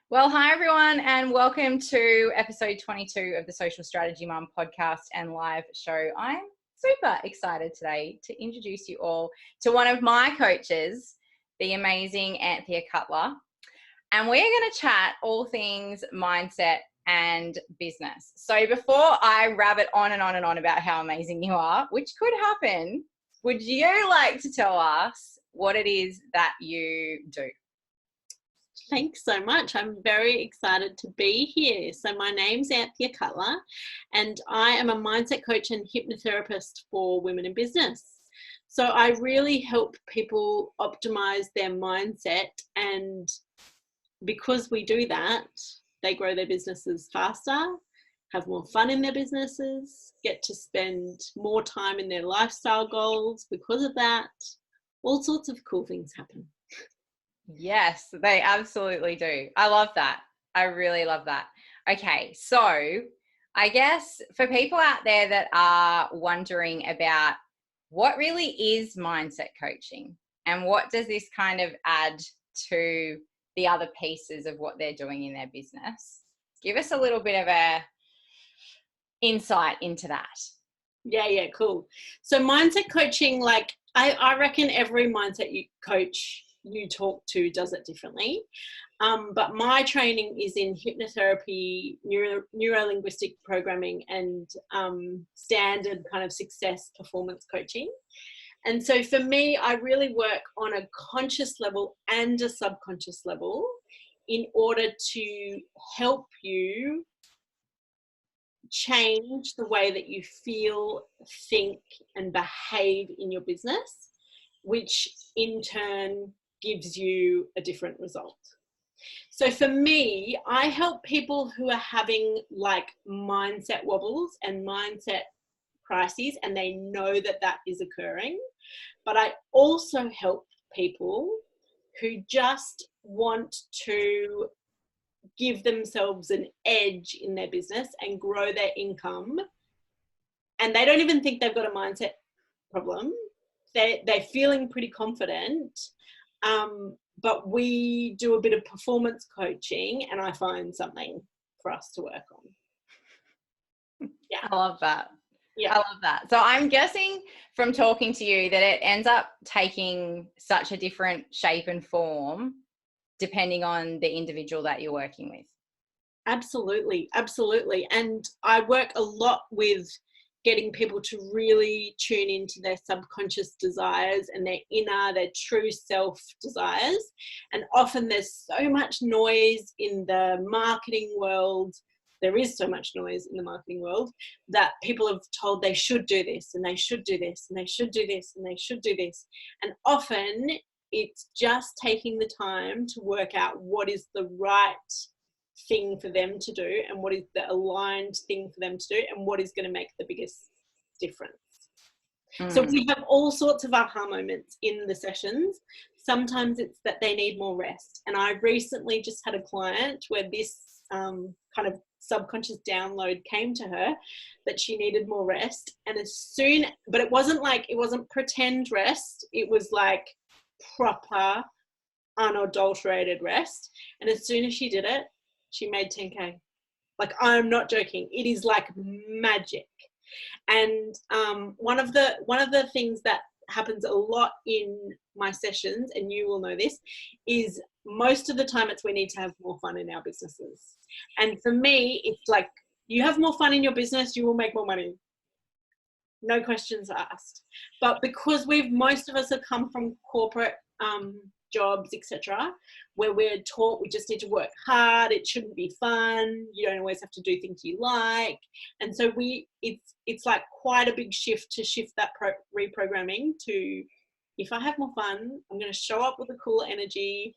Well, hi everyone, and welcome to episode 22 of the Social Strategy Mum podcast and live show. I'm super excited today to introduce you all to one of my coaches, the amazing Anthea Cutler. And we're going to chat all things mindset and business. So before I rabbit on and on and on about how amazing you are, which could happen, would you like to tell us what it is that you do? Thanks so much. I'm very excited to be here. So my name's Anthea Cutler and I am a mindset coach and hypnotherapist for women in business. So I really help people optimize their mindset, and because we do that, they grow their businesses faster, have more fun in their businesses, get to spend more time in their lifestyle goals. Because of that, all sorts of cool things happen. Yes, they absolutely do. I love that. I really love that. Okay, so I guess for people out there that are wondering about what really is mindset coaching and what does this kind of add to the other pieces of what they're doing in their business, give us a little bit of a insight into that. Yeah, cool. So mindset coaching, I reckon every mindset coach you talk to does it differently. But my training is in hypnotherapy, neuro-linguistic programming, and standard kind of success performance coaching. And so for me, I really work on a conscious level and a subconscious level in order to help you change the way that you feel, think, and behave in your business, which in turn gives you a different result. So for me, I help people who are having mindset wobbles and mindset crises, and they know that that is occurring. But I also help people who just want to give themselves an edge in their business and grow their income, and they don't even think they've got a mindset problem. They're feeling pretty confident, but we do a bit of performance coaching and I find something for us to work on. Yeah, I love that. Yeah, I love that. So I'm guessing from talking to you that it ends up taking such a different shape and form depending on the individual that you're working with. absolutely. And I work a lot with getting people to really tune into their subconscious desires and their true self desires. And often there's so much noise in the marketing world. There is so much noise in the marketing world that people have told they should do this and they should do this and they should do this and they should do this. And often it's just taking the time to work out what is the right thing for them to do and what is the aligned thing for them to do and what is going to make the biggest difference. So we have all sorts of aha moments in the sessions. Sometimes it's that they need more rest, and I recently just had a client where this kind of subconscious download came to her that she needed more rest. And but it wasn't pretend rest, it was like proper unadulterated rest. And as soon as she did it, she made 10K. Like, I'm not joking. It is like magic. And one of the things that happens a lot in my sessions, and you will know this, is most of the time it's we need to have more fun in our businesses. And for me, it's like, you have more fun in your business, you will make more money. No questions asked. But because most of us have come from corporate jobs, etc., where we're taught we just need to work hard, it shouldn't be fun, you don't always have to do things you like. And so it's like quite a big shift to shift that reprogramming to, if I have more fun, I'm going to show up with a cooler energy,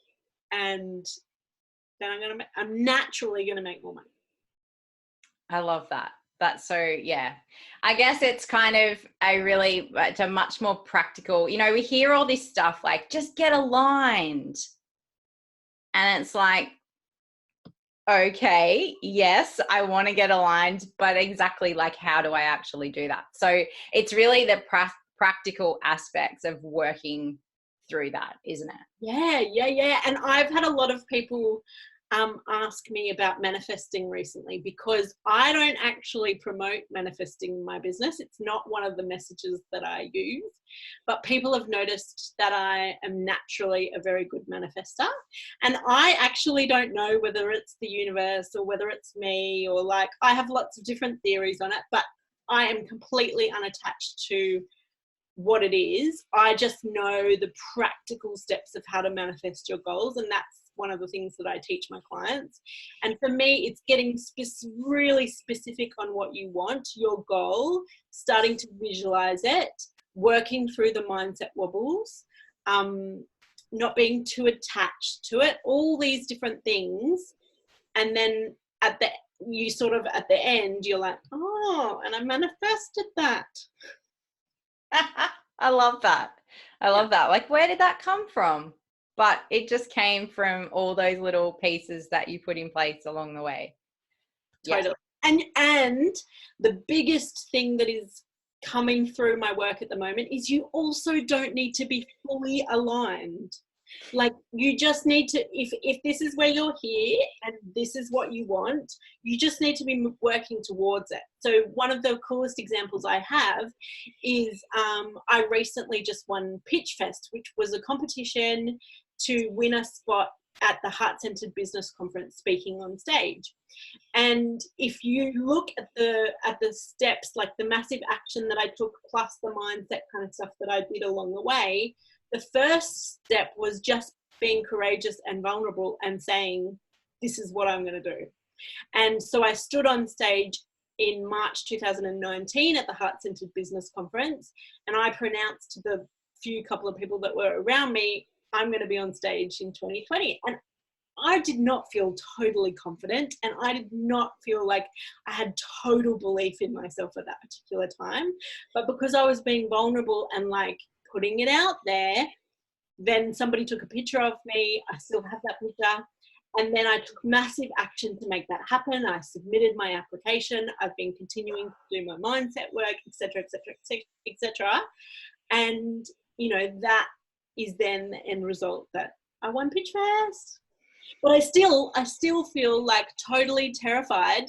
and then I'm naturally going to make more money. I love that. That's so, yeah. I guess it's kind of it's a much more practical, we hear all this stuff like, just get aligned. And it's like, okay, yes, I want to get aligned, but exactly like, how do I actually do that? So it's really the practical aspects of working through that, isn't it? Yeah. And I've had a lot of people ask me about manifesting recently, because I don't actually promote manifesting in my business. It's not one of the messages that I use, but people have noticed that I am naturally a very good manifester. And I actually don't know whether it's the universe or whether it's me, or like, I have lots of different theories on it, but I am completely unattached to what it is. I just know the practical steps of how to manifest your goals, and that's one of the things that I teach my clients. And for me, it's getting really specific on what you want, your goal, starting to visualize it, working through the mindset wobbles, not being too attached to it, all these different things. And then at the end, you're like, oh, and I manifested that. I love that. I love that. Like, where did that come from? But it just came from all those little pieces that you put in place along the way. Totally. Yeah. And the biggest thing that is coming through my work at the moment is you also don't need to be fully aligned. Like, you just need to, if this is where you're here and this is what you want, you just need to be working towards it. So one of the coolest examples I have is I recently just won Pitch Fest, which was a competition to win a spot at the Heart-Centered Business Conference speaking on stage. And if you look at the steps, like the massive action that I took plus the mindset kind of stuff that I did along the way, the first step was just being courageous and vulnerable and saying, this is what I'm going to do. And so I stood on stage in March 2019 at the Heart-Centered Business Conference, and I pronounced to the couple of people that were around me, I'm going to be on stage in 2020. And I did not feel totally confident, and I did not feel like I had total belief in myself at that particular time. But because I was being vulnerable and like putting it out there, then somebody took a picture of me. I still have that picture. And then I took massive action to make that happen. I submitted my application. I've been continuing to do my mindset work, etc., etc., etc. And, you know, that is then the end result that I won Pitch Fest. But I still feel like totally terrified.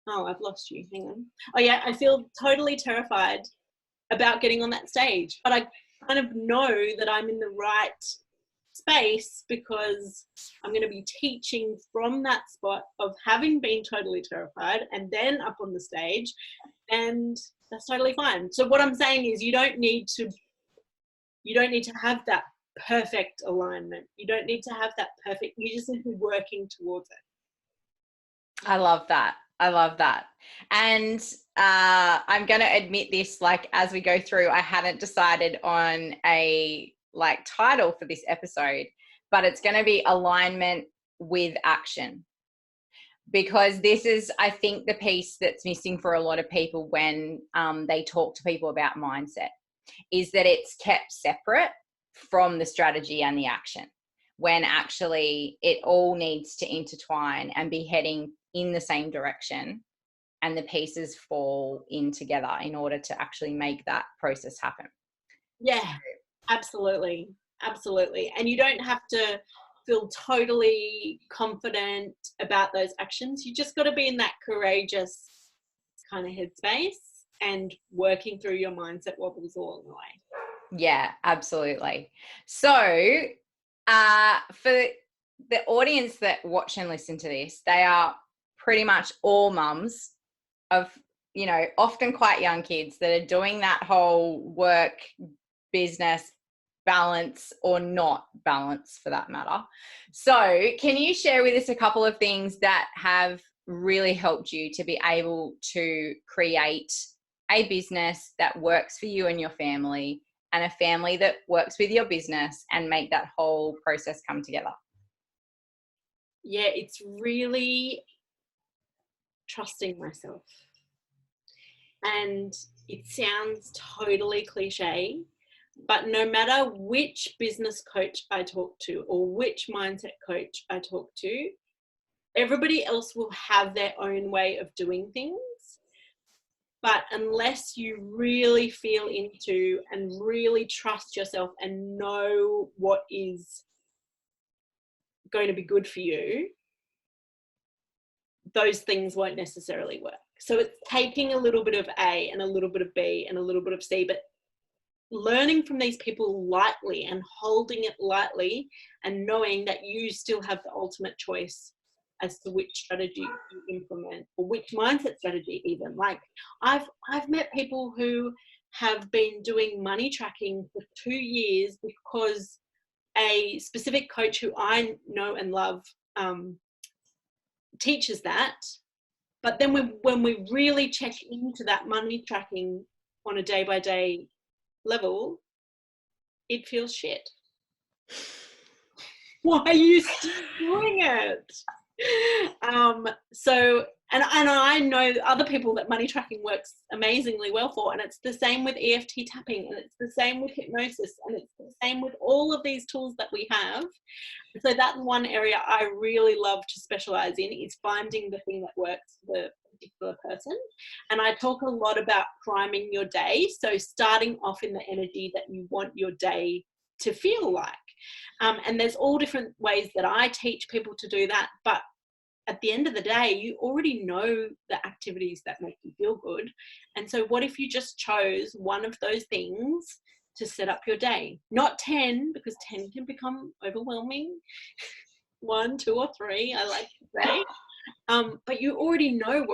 Oh, I've lost you. Hang on. Oh yeah, I feel totally terrified about getting on that stage. But I kind of know that I'm in the right space because I'm going to be teaching from that spot of having been totally terrified and then up on the stage, and that's totally fine. So what I'm saying is you don't need to have that perfect alignment. You don't need to have that perfect, you just need to be working towards it. I love that. I love that. And I'm going to admit this, like, as we go through, I hadn't decided on a like title for this episode, but it's going to be alignment with action, because this is, I think, the piece that's missing for a lot of people when they talk to people about mindset, is that it's kept separate from the strategy and the action, when actually it all needs to intertwine and be heading in the same direction, and the pieces fall in together in order to actually make that process happen. Yeah, absolutely. Absolutely. And you don't have to feel totally confident about those actions. You just got to be in that courageous kind of headspace and working through your mindset wobbles along the way. Yeah, absolutely. So for the audience that watch and listen to this, they are pretty much all mums of, you know, often quite young kids that are doing that whole work, business, balance, or not balance for that matter. So can you share with us a couple of things that have really helped you to be able to create a business that works for you and your family, and a family that works with your business, and make that whole process come together? Yeah, it's really trusting myself. And it sounds totally cliche, but no matter which business coach I talk to or which mindset coach I talk to, everybody else will have their own way of doing things. But unless you really feel into and really trust yourself and know what is going to be good for you, those things won't necessarily work. So it's taking a little bit of A and a little bit of B and a little bit of C, but learning from these people lightly and holding it lightly and knowing that you still have the ultimate choice as to which strategy you implement, or which mindset strategy even. Like I've met people who have been doing money tracking for 2 years because a specific coach who I know and love teaches that. But then when we really check into that money tracking on a day-by-day level, it feels shit. Why are you still doing it? So I know other people that money tracking works amazingly well for, and it's the same with EFT tapping, and it's the same with hypnosis, and it's the same with all of these tools that we have. So that's one area I really love to specialize in, is finding the thing that works for the particular person. And I talk a lot about priming your day, so starting off in the energy that you want your day to feel like. And there's all different ways that I teach people to do that, but at the end of the day, you already know the activities that make you feel good. And so what if you just chose one of those things to set up your day? Not 10, because 10 can become overwhelming. 1, 2, or 3, I like to say. But you already know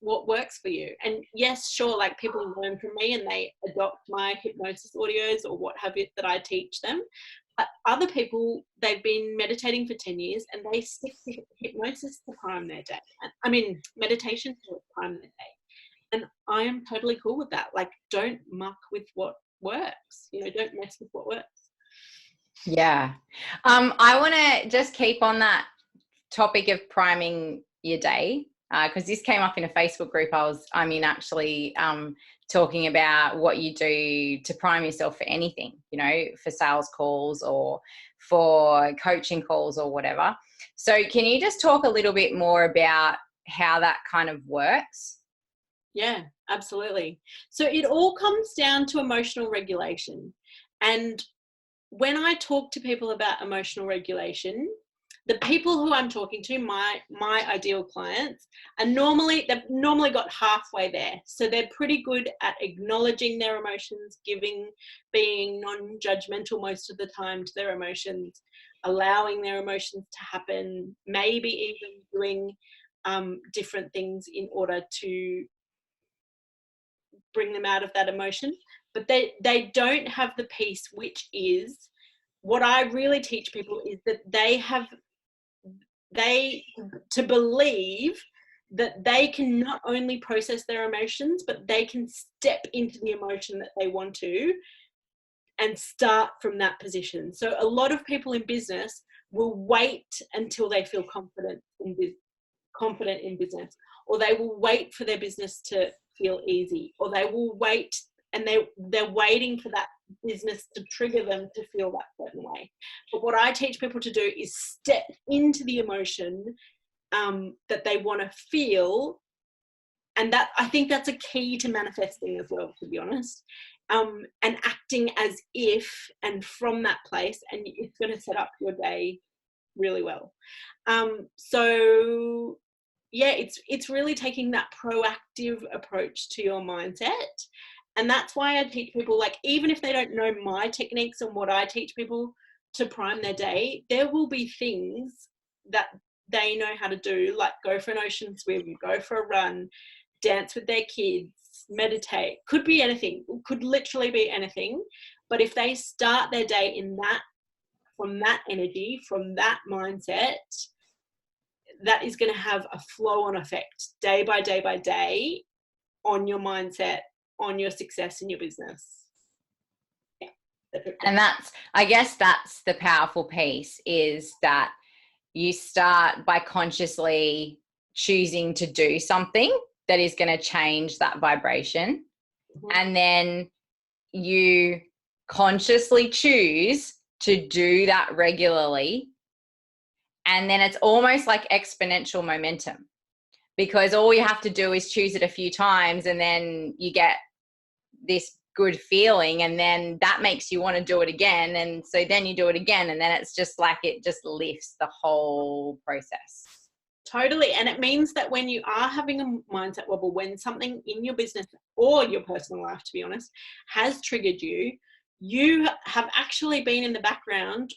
what works for you. And yes, sure, like people learn from me and they adopt my hypnosis audios or what have you that I teach them. But other people, they've been meditating for 10 years and they stick to hypnosis to prime their day. I mean, meditation to prime their day. And I am totally cool with that. Like, don't muck with what works. Don't mess with what works. Yeah. I want to just keep on that topic of priming your day, because this came up in a Facebook group I'm in, actually, talking about what you do to prime yourself for anything, for sales calls or for coaching calls or whatever. So can you just talk a little bit more about how that kind of works? Yeah, absolutely. So it all comes down to emotional regulation. And when I talk to people about emotional regulation, the people who I'm talking to, my ideal clients, they've normally got halfway there. So they're pretty good at acknowledging their emotions, being non-judgmental most of the time to their emotions, allowing their emotions to happen, maybe even doing different things in order to bring them out of that emotion. But they don't have the piece, which is what I really teach people, is that to believe that they can not only process their emotions, but they can step into the emotion that they want to and start from that position. So a lot of people in business will wait until they feel confident in business, or they will wait for their business to feel easy, or they will wait and they're waiting for that business to trigger them to feel that certain way. But what I teach people to do is step into the emotion that they want to feel. And that, I think that's a key to manifesting as well, to be honest. And acting as if, and from that place, and it's going to set up your day really well. So yeah, it's really taking that proactive approach to your mindset. And that's why I teach people, like, even if they don't know my techniques and what I teach people to prime their day, there will be things that they know how to do, like go for an ocean swim, go for a run, dance with their kids, meditate. Could be anything, could literally be anything. But if they start their day from that energy, from that mindset, that is going to have a flow-on effect day by day by day on your mindset, on your success in your business. Yeah. And I guess that's the powerful piece, is that you start by consciously choosing to do something that is going to change that vibration. Mm-hmm. And then you consciously choose to do that regularly. And then it's almost like exponential momentum, because all you have to do is choose it a few times and then you get this good feeling, and then that makes you want to do it again, and so then you do it again, and then it's just like it just lifts the whole process. Totally. And it means that when you are having a mindset wobble, when something in your business or your personal life, to be honest, has triggered you, you have actually been in the background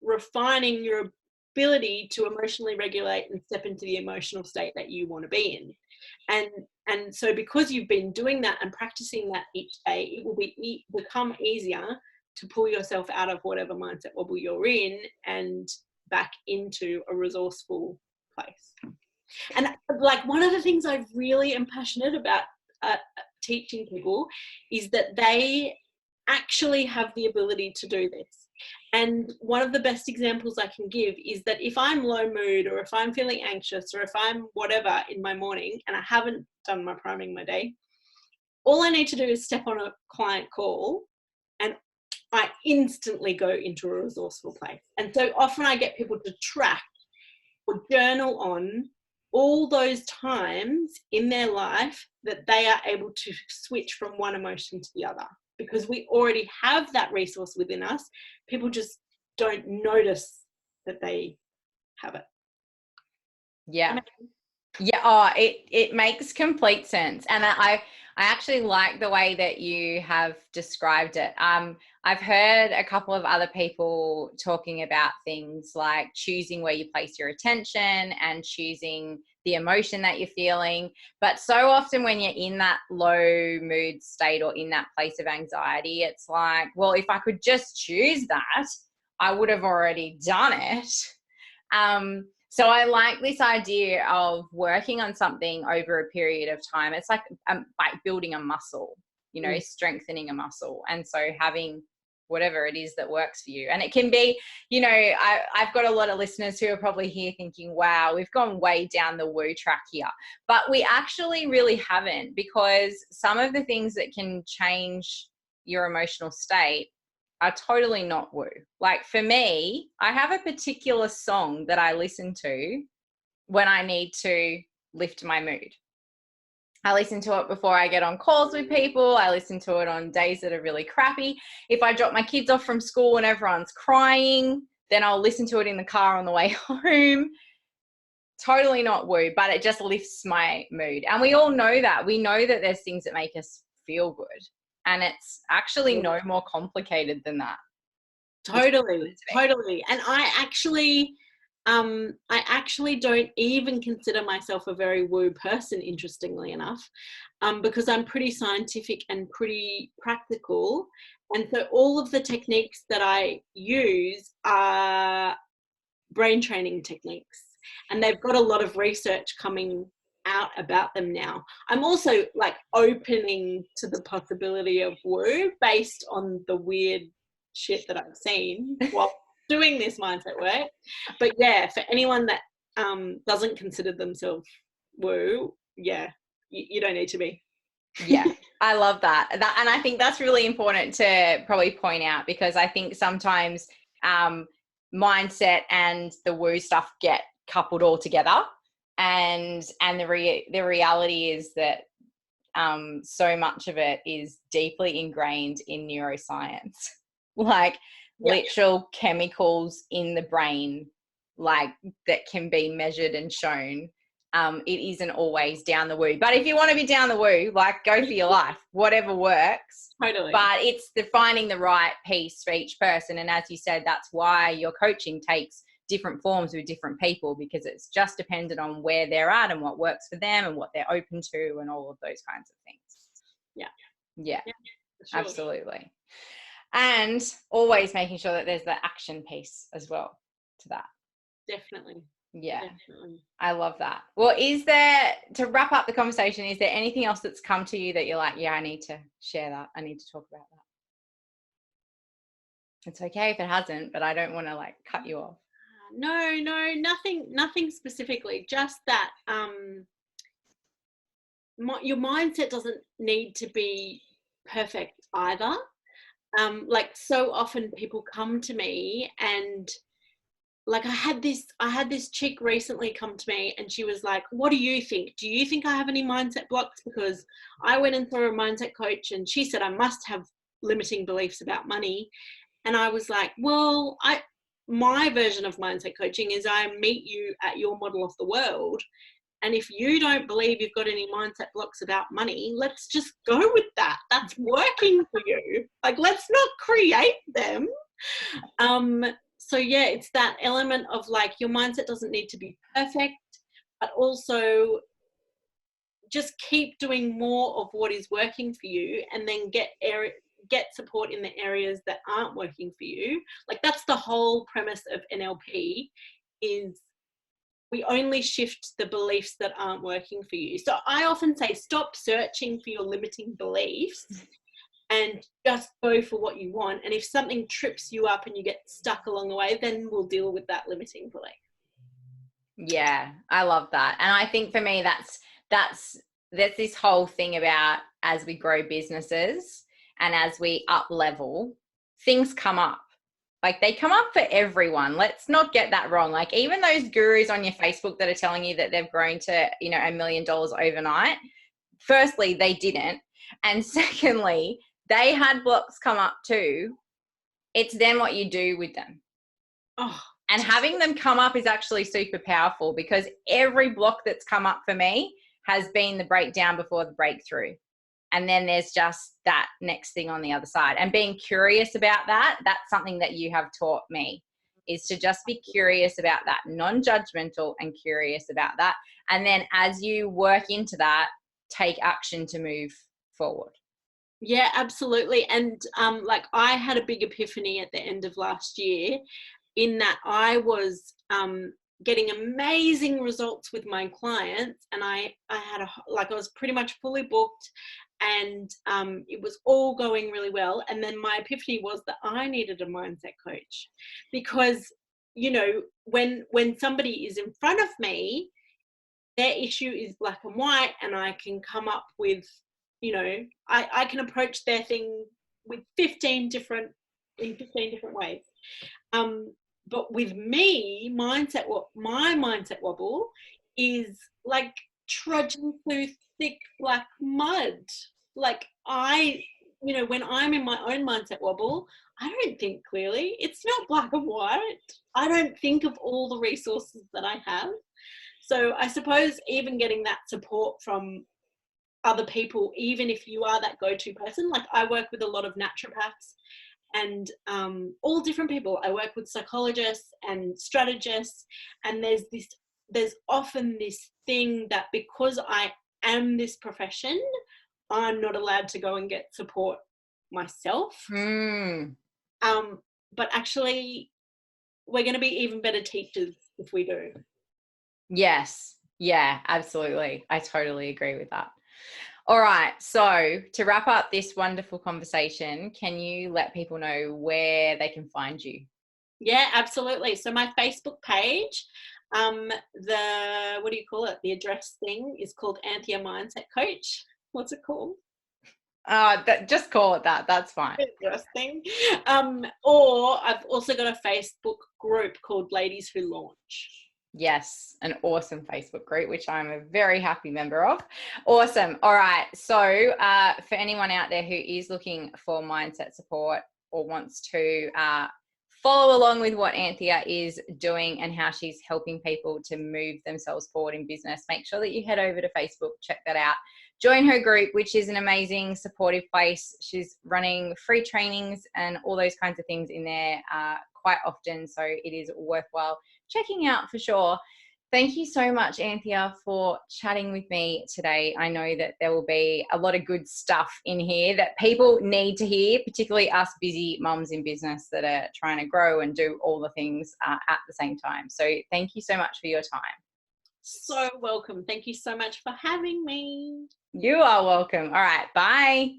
refining your ability to emotionally regulate and step into the emotional state that you want to be in. And so because you've been doing that and practicing that each day, it will become easier to pull yourself out of whatever mindset wobble you're in and back into a resourceful place. And like one of the things I really am passionate about teaching people is that they actually have the ability to do this. And one of the best examples I can give is that if I'm low mood, or if I'm feeling anxious, or if I'm whatever in my morning and I haven't done my priming my day, all I need to do is step on a client call and I instantly go into a resourceful place. And so often I get people to track or journal on all those times in their life that they are able to switch from one emotion to the other, because we already have that resource within us. People just don't notice that they have it. Yeah. Yeah. Oh, it makes complete sense. And I actually like the way that you have described it. I've heard a couple of other people talking about things like choosing where you place your attention and choosing the emotion that you're feeling. But so often when you're in that low mood state or in that place of anxiety, it's like, well, if I could just choose that, I would have already done it. So I like this idea of working on something over a period of time. It's like building a muscle, strengthening a muscle. And so having whatever it is that works for you. And it can be, I've got a lot of listeners who are probably here thinking, wow, we've gone way down the woo track here. But we actually really haven't, because some of the things that can change your emotional state are totally not woo. Like for me, I have a particular song that I listen to when I need to lift my mood. I listen to it before I get on calls with people. I listen to it on days that are really crappy. If I drop my kids off from school and everyone's crying, then I'll listen to it in the car on the way home. Totally not woo, but it just lifts my mood. And we all know that. We know that there's things that make us feel good. And it's actually no more complicated than that. Totally. And I actually don't even consider myself a very woo person, interestingly enough, because I'm pretty scientific and pretty practical. And so all of the techniques that I use are brain training techniques. And they've got a lot of research coming out about them now. I'm also like opening to the possibility of woo based on the weird shit that I've seen while doing this mindset work. But yeah, for anyone that doesn't consider themselves woo, yeah, you don't need to be. Yeah, I love that. And I think that's really important to probably point out, because I think sometimes mindset and the woo stuff get coupled all together. And the reality is that so much of it is deeply ingrained in neuroscience, like literal chemicals in the brain, like that can be measured and shown. It isn't always down the woo, but if you want to be down the woo, like go for your life, whatever works. Totally. But it's finding the right piece for each person. And as you said, that's why your coaching takes different forms with different people, because it's just dependent on where they're at and what works for them and what they're open to and all of those kinds of things. Yeah, sure. Absolutely. And always making sure that there's the action piece as well to that. Definitely. Yeah. Definitely. I love that. Well, to wrap up the conversation, is there anything else that's come to you that you're like, yeah, I need to share that, I need to talk about that? It's okay if it hasn't, but I don't want to like cut you off. No, nothing specifically. Just that your mindset doesn't need to be perfect either. Like so often people come to me and like I had this chick recently come to me, and she was like, what do you think? Do you think I have any mindset blocks? Because I went and saw a mindset coach, and she said I must have limiting beliefs about money. And I was like, well, my version of mindset coaching is I meet you at your model of the world. And if you don't believe you've got any mindset blocks about money, let's just go with that. That's working for you. Like, let's not create them. So yeah, it's that element of like, your mindset doesn't need to be perfect, but also just keep doing more of what is working for you, and then get support in the areas that aren't working for you. Like, that's the whole premise of NLP, is we only shift the beliefs that aren't working for you. So I often say, stop searching for your limiting beliefs and just go for what you want. And if something trips you up and you get stuck along the way, then we'll deal with that limiting belief. Yeah, I love that. And I think for me, that's this whole thing about, as we grow businesses and as we up level, things come up. Like, they come up for everyone. Let's not get that wrong. Like, even those gurus on your Facebook that are telling you that they've grown to, $1 million overnight, firstly, they didn't. And secondly, they had blocks come up too. It's then what you do with them. Oh, and having them come up is actually super powerful, because every block that's come up for me has been the breakdown before the breakthrough. And then there's just that next thing on the other side. And being curious about that, that's something that you have taught me, is to just be curious about that, non-judgmental and curious about that. And then as you work into that, take action to move forward. Yeah, absolutely. And like, I had a big epiphany at the end of last year, in that I was getting amazing results with my clients, and I had I was pretty much fully booked, and it was all going really well. And then my epiphany was that I needed a mindset coach, because when somebody is in front of me, their issue is black and white, and I can come up with, I can approach their thing with 15 different ways. But with me, my mindset wobble is like trudging through thick black mud. Like, when I'm in my own mindset wobble, I don't think clearly. It's not black and white. I don't think of all the resources that I have. So I suppose even getting that support from other people, even if you are that go-to person, like I work with a lot of naturopaths and all different people. I work with psychologists and strategists, and there's often this thing that because I am this profession, I'm not allowed to go and get support myself. But actually, we're going to be even better teachers if we do. Yes. Yeah, absolutely. I totally agree with that. All right. So to wrap up this wonderful conversation, can you let people know where they can find you? Yeah, absolutely. So my Facebook page, what do you call it? The address thing is called Anthea Mindset Coach. What's it called? Just call it that. That's fine. Interesting. Or I've also got a Facebook group called Ladies Who Launch. Yes, an awesome Facebook group, which I'm a very happy member of. Awesome. All right. So for anyone out there who is looking for mindset support or wants to follow along with what Anthea is doing and how she's helping people to move themselves forward in business, make sure that you head over to Facebook, check that out. Join her group, which is an amazing supportive place. She's running free trainings and all those kinds of things in there quite often. So it is worthwhile checking out for sure. Thank you so much, Anthea, for chatting with me today. I know that there will be a lot of good stuff in here that people need to hear, particularly us busy mums in business that are trying to grow and do all the things at the same time. So thank you so much for your time. So welcome. Thank you so much for having me. You are welcome. All right. Bye.